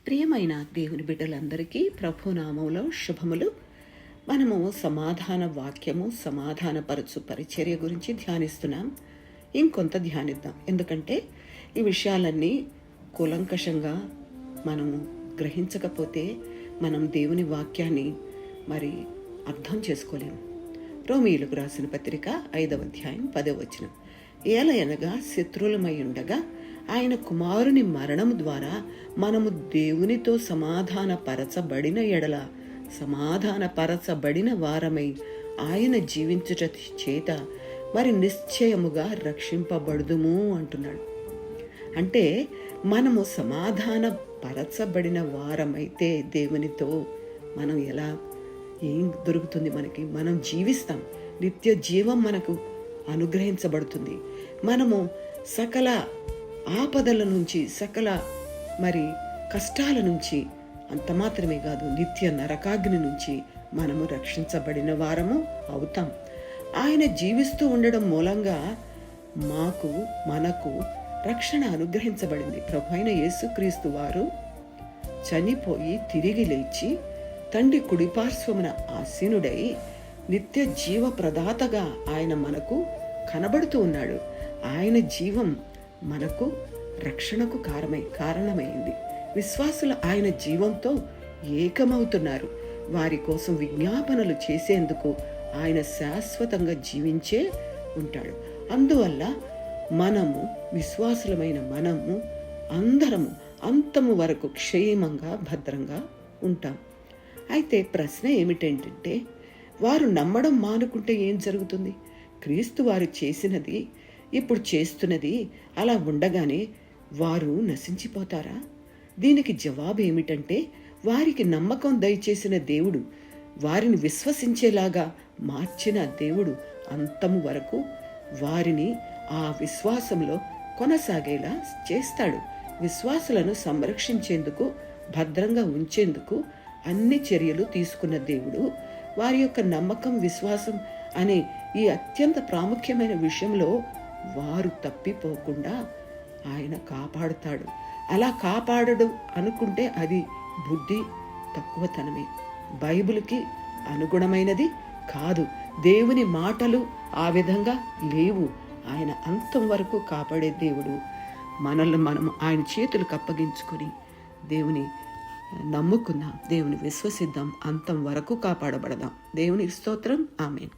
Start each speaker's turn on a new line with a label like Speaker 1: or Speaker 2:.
Speaker 1: ప్రియమైన దేవుని బిడ్డలందరికీ ప్రభునామంలో శుభములు. మనము సమాధాన వాక్యము, సమాధానపరచు పరిచర్య గురించి ధ్యానిస్తున్నాం. ఇంకొంత ధ్యానిద్దాం, ఎందుకంటే ఈ విషయాలన్నీ కూలంకషంగా మనము గ్రహించకపోతే మనం దేవుని వాక్యాన్ని అర్థం చేసుకోలేము. రోమీయులకు రాసిన పత్రిక 5వ అధ్యాయం 10వ వచనం, ఏలయనగా శత్రువులమై ఉండగా ఆయన కుమారుని మరణము ద్వారా మనము దేవునితో సమాధానపరచబడిన ఎడల సమాధానపరచబడిన వారమై ఆయన జీవించుట చేత నిశ్చయముగా రక్షింపబడుదుము అంటున్నాడు. అంటే మనము సమాధానపరచబడిన వారమైతే దేవునితో మనం ఏం దొరుకుతుంది? మనం జీవిస్తాం, నిత్య జీవం మనకు అనుగ్రహించబడుతుంది. మనము సకల ఆపదల నుంచి, సకల కష్టాల నుంచి, అంత మాత్రమే కాదు, నిత్య నరకాగ్ని నుంచి మనము రక్షించబడిన వారము అవుతాం. ఆయన జీవిస్తూ ఉండడం మూలంగా మనకు రక్షణ అనుగ్రహించబడింది. ప్రభువైన యేసుక్రీస్తు వారు చనిపోయి తిరిగి లేచి తండ్రి కుడిపార్శ్వమున ఆసీనుడై నిత్య జీవ ప్రదాతగా ఆయన మనకు కనబడుతూ ఉన్నాడు. ఆయన జీవం మనకు రక్షణకు కారణమైంది. విశ్వాసులు ఆయన జీవంతో ఏకమవుతున్నారు. వారి కోసం విజ్ఞాపనలు చేసేందుకు ఆయన శాశ్వతంగా జీవించే ఉంటాడు. అందువల్ల విశ్వాసులమైన మనము అందరము అంతము వరకు క్షేమంగా, భద్రంగా ఉంటాం. అయితే ప్రశ్న ఏమిటంటే, వారు నమ్మడం మానుకుంటే ఏం జరుగుతుంది? క్రీస్తు వారు చేసినది, ఇప్పుడు చేస్తున్నది అలా ఉండగానే వారు నశించిపోతారా? దీనికి జవాబు ఏమిటంటే, వారికి నమ్మకం దయచేసిన దేవుడు, వారిని విశ్వసించేలాగా మార్చిన దేవుడు అంతము వరకు వారిని ఆ విశ్వాసంలో కొనసాగేలా చేస్తాడు. విశ్వాసులను సంరక్షించేందుకు, భద్రంగా ఉంచేందుకు అన్ని చర్యలు తీసుకున్న దేవుడు వారి యొక్క నమ్మకం, విశ్వాసం అనే ఈ అత్యంత ప్రాముఖ్యమైన విషయంలో వారు తప్పిపోకుండా ఆయన కాపాడుతాడు. అలా కాపాడడు అనుకుంటే అది బుద్ధి తక్కువతనమే, బైబిల్కి అనుగుణమైనది కాదు. దేవుని మాటలు ఆ విధంగా లేవు. ఆయన అంతం వరకు కాపాడే దేవుడు. మనల్ని మనం ఆయన చేతులకు అప్పగించుకొని దేవుని నమ్ముకుందాం, దేవుని విశ్వసిద్దాం, అంతం వరకు కాపాడబడదాం. దేవుని స్తోత్రం. ఆమేన్.